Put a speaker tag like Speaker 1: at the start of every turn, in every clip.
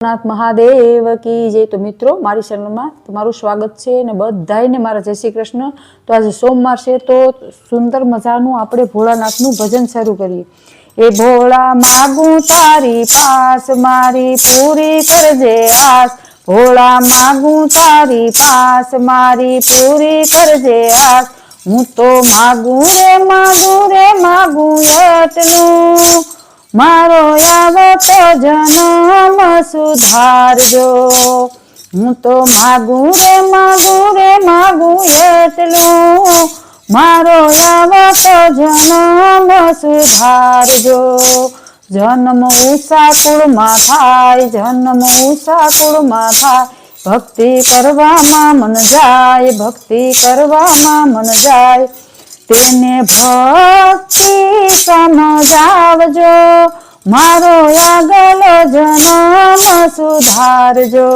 Speaker 1: નાથ મહાદેવ કી જય। તો મિત્રો મારી ચેનલમાં તમારું સ્વાગત છે અને બધાયને મારા જય શ્રી કૃષ્ણ। તો આજે સોમવાર છે તો સુંદર મજાનું આપણે ભોળાનાથનું ભજન શરૂ કરીએ। એ ભોળા માગું તારી પાસ મારી પૂરી કરજે આસ। ભોળા માગું તારી પાસ મારી પૂરી કરજે આસ। હું તો માગું રે માગું એટલું મારો આવતો જન્મ સુધારજો। હું તો માગું રે માગું એટલું મારો આવતો જન્મ સુધારજો। જન્મ ઉષા કુળમાં થાય જન્મ ઉષા કુળમાં થાય। ભક્તિ કરવામાં મન જાય ભક્તિ કરવામાં મન જાય। તેને ભક્તિ સમજાવજો મારો આગલો જન્મ સુધારજો।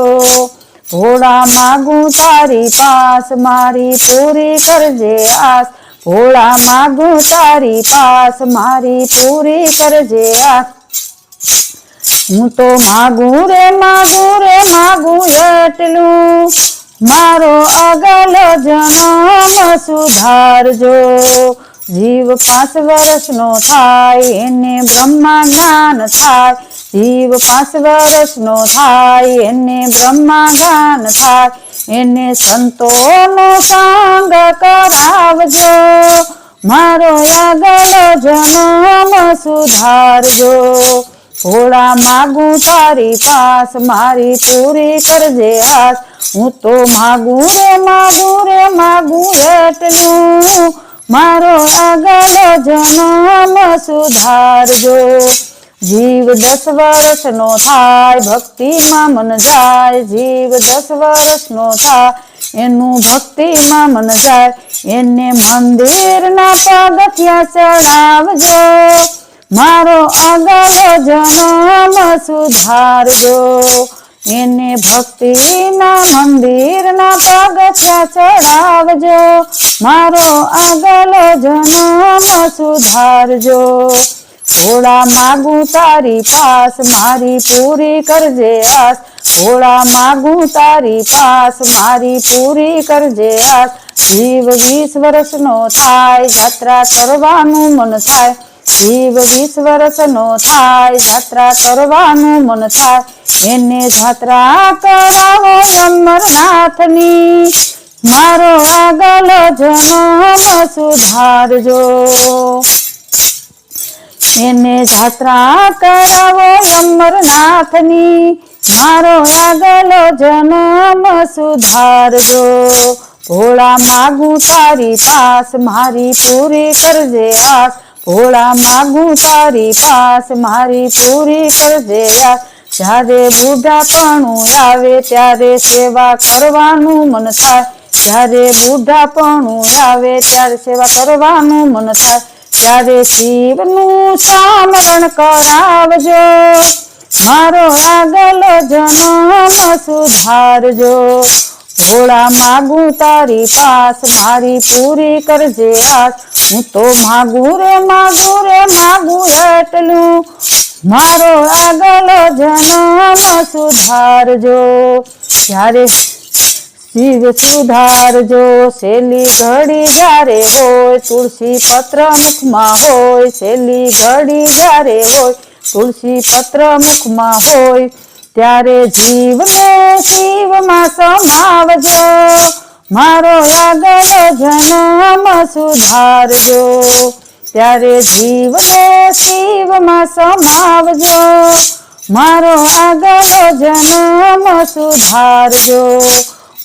Speaker 1: ભોળા માગું તારી પાસ મારી પૂરી કરજે આસ। ભોળા માગું તારી પાસ મારી પૂરી કરજે આસ। હું તો માગું રે માગું એટલું મારો આગલો જન્મ સુધારજો। જીવ 5 વર્ષનો થાય એને બ્રહ્મા જ્ઞાન થાય। જીવ 5 વર્ષનો થાય એને બ્રહ્મા જ્ઞાન થાય। એને સંતોનો સંગ કરાવજો મારો આગલો જન્મ સુધારજો। ભોળા માગું તારી પાસ મારી પૂરી કરજે આસ। હું તો માગું રે માગું એટલું મારો આગલો જન્મ સુધારજો। જીવ 10 વર્ષનો થાય ભક્તિમાં મન જાય। જીવ 10 વર્ષનો થાય એનું ભક્તિમાં મન જાય। એને મંદિરના પગથિયા ચડાવજો મારો આગલો જન્મ સુધારજો। એને ભક્તિના મંદિરના પગથિયા ચડાવજો મારો આગલો જન્મ સુધારજો। ભોળા માગું તારી પાસ મારી પૂરી કરજે આસ। ભોળા માગું તારી પાસ મારી પૂરી કરજે આસ। જીવ 20 વર્ષનો થાય જાત્રા કરવાનું મન થાય। જીવ 20 વર્ષનો થાય જાત્રા કરવાનું મન થાય। એને જાત્રા કરાવો અમરનાથની મારો આગલો જન્મ સુધારજો। એને જાત્રા કરાવો અમરનાથની મારો આગલો જન્મ સુધારજો। ભોળા માગું તારી પાસ મારી પૂરી કરજે આસ। ભોળા માગું તારી પાસ મારી પૂરી કરજે આસ। જ્યારે બુઢાપણું આવે ત્યારે સેવા કરવાનું મન થાય। જ્યારે બુઢાપણું આવે ત્યારે સેવા કરવાનું મન થાય। ત્યારે શિવનું સામરણ કરાવજો મારો આગલો જન્મ સુધારજો। ભોળા માગું તારી પાસ મારી પૂરી કરજે આસ। હું તો માગું રે માગું એટલું મારો આગલો જન્મ સુધારજો। જ્યારે શિવ સુધારજો છેલ્લી ઘડી જ્યારે હોય તુલસી પત્ર મુખમાં હોય। છેલ્લી ઘડી જ્યારે હોય તુલસી પત્ર મુખમાં હોય। ત્યારે જીવને શિવમાં સમાવજો મારો આગલો જન્મ સુધારજો। ત્યારે જીવને શિવમાં સમાવજો મારો આગલો જન્મ સુધારજો।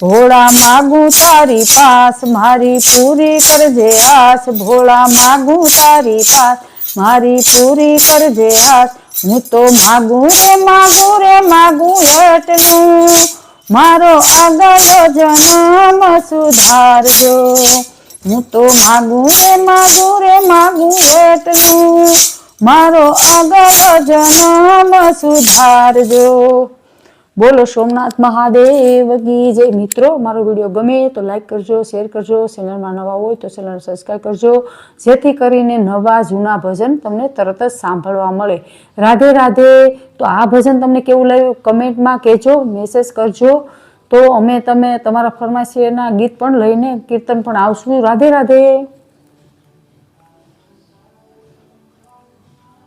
Speaker 1: ભોળા માગું તારી પાસ મારી પૂરી કરજે આસ। ભોળા માગું તારી પાસ મારી પૂરી કરજે આસ। હું તો માગું રે માગું એટલું મારો આગલો જન્મ સુધારજો। હું તો માગું રે માગું એટલું મારો આગલો જન્મ સુધારજો। બોલો સોમનાથ મહાદેવ કી જય. મિત્રો મારો વિડીયો ગમે તો લાઈક કરજો, શેર કરજો, ચેનલમાં નવા હોય તો ચેનલ સબસ્ક્રાઈબ કરજો, જેથી કરીને નવા જૂના ભજન તમને તરત જ સાંભળવા મળે. રાધે રાધે. તો આ ભજન તમને કેવું લાગ્યું કમેન્ટમાં કહેજો, મેસેજ કરજો, તો અમે તમે તમારા ફરમાઈશના ગીત પણ લઈને કીર્તન પણ આવશું. રાધે રાધે.